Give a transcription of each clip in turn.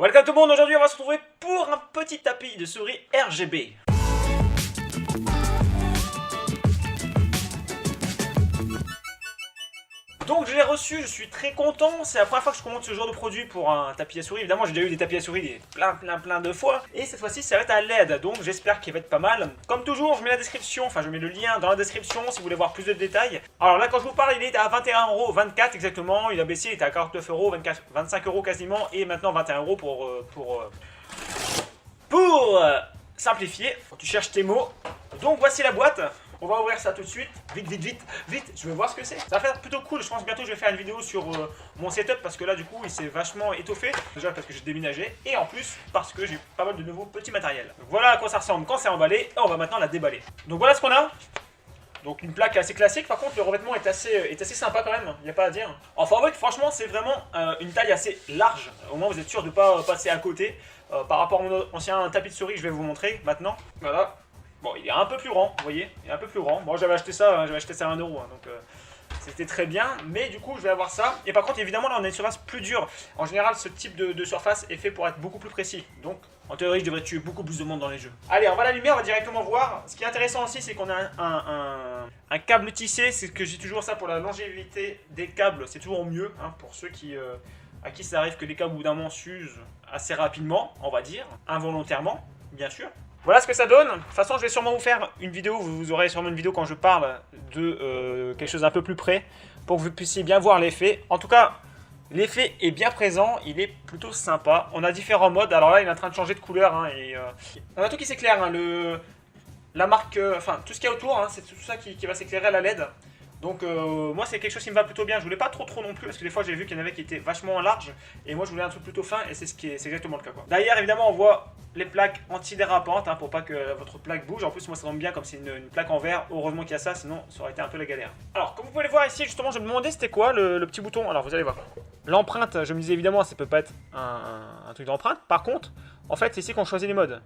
Welcome tout le monde, aujourd'hui on va se retrouver pour un petit tapis de souris RGB. Donc je l'ai reçu, je suis très content, c'est la première fois que je commande ce genre de produit pour un tapis à souris. Évidemment j'ai déjà eu des tapis à souris plein de fois. Et cette fois-ci ça va être à LED, donc j'espère qu'il va être pas mal. Comme toujours je mets la description, enfin je mets le lien dans la description si vous voulez voir plus de détails. Alors là quand je vous parle il est à 21,24€ exactement, il a baissé, il était à 49€, 25€ quasiment. Et maintenant 21€ pour simplifier, tu cherches tes mots. Donc voici la boîte. On va ouvrir ça tout de suite. Vite, je veux voir ce que c'est. Ça va faire plutôt cool. Je pense que bientôt je vais faire une vidéo sur mon setup parce que là du coup il s'est vachement étoffé. Déjà parce que j'ai déménagé et en plus parce que j'ai pas mal de nouveaux petits matériels. Donc voilà à quoi ça ressemble quand c'est emballé et on va maintenant la déballer. Donc voilà ce qu'on a. Donc une plaque assez classique, par contre le revêtement est assez sympa quand même, il n'y a pas à dire. Enfin en fait franchement c'est vraiment une taille assez large, au moins vous êtes sûr de ne pas passer à côté. Par rapport à mon ancien tapis de souris que je vais vous montrer maintenant. Voilà. Bon il est un peu plus grand, vous voyez, il est un peu plus grand. Bon j'avais acheté ça, à 1€, hein, donc c'était très bien. Mais du coup je vais avoir ça. Et par contre évidemment là on a une surface plus dure. En général ce type de surface est fait pour être beaucoup plus précis. Donc en théorie je devrais tuer beaucoup plus de monde dans les jeux. Allez on va l'allumer, on va directement voir. Ce qui est intéressant aussi c'est qu'on a un câble tissé. C'est que j'ai toujours ça pour la longévité des câbles. C'est toujours mieux hein, pour ceux à qui ça arrive que les câbles au bout d'un moment s'usent assez rapidement, on va dire, involontairement, bien sûr. Voilà ce que ça donne. De toute façon, je vais sûrement vous faire une vidéo, vous aurez sûrement une vidéo quand je parle de quelque chose d'un peu plus près, pour que vous puissiez bien voir l'effet. En tout cas, l'effet est bien présent, il est plutôt sympa. On a différents modes, alors là, il est en train de changer de couleur, hein, et on a tout qui s'éclaire, hein, la marque, enfin, tout ce qu'il y a autour, hein, c'est tout ça qui va s'éclairer à la LED. Donc moi c'est quelque chose qui me va plutôt bien. Je voulais pas trop non plus parce que des fois j'ai vu qu'il y en avait qui étaient vachement larges et moi je voulais un truc plutôt fin et c'est exactement le cas quoi. Derrière évidemment on voit les plaques antidérapantes hein, pour pas que votre plaque bouge. En plus moi ça tombe bien comme c'est une plaque en verre. Heureusement qu'il y a ça, sinon ça aurait été un peu la galère. Alors comme vous pouvez le voir ici justement je me demandais c'était quoi le petit bouton. Alors vous allez voir. L'empreinte, je me disais évidemment ça peut pas être un truc d'empreinte. Par contre en fait c'est ici qu'on choisit les modes.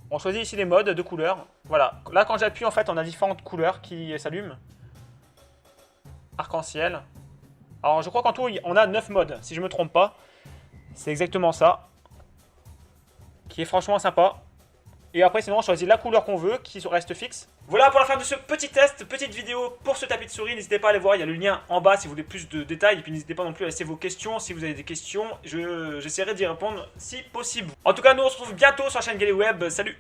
On choisit ici les modes de couleurs. Voilà. Là quand j'appuie en fait on a différentes couleurs qui s'allument. Arc-en-ciel. Alors je crois qu'en tout on a 9 modes, si je me trompe pas. C'est exactement ça. Qui est franchement sympa. Et après sinon on choisit la couleur qu'on veut, qui reste fixe. Voilà pour la fin de ce petit test, petite vidéo pour ce tapis de souris. N'hésitez pas à aller voir, il y a le lien en bas si vous voulez plus de détails. Et puis n'hésitez pas non plus à laisser vos questions. Si vous avez des questions, j'essaierai d'y répondre si possible. En tout cas nous on se retrouve bientôt sur la chaîne Galeweb. Salut!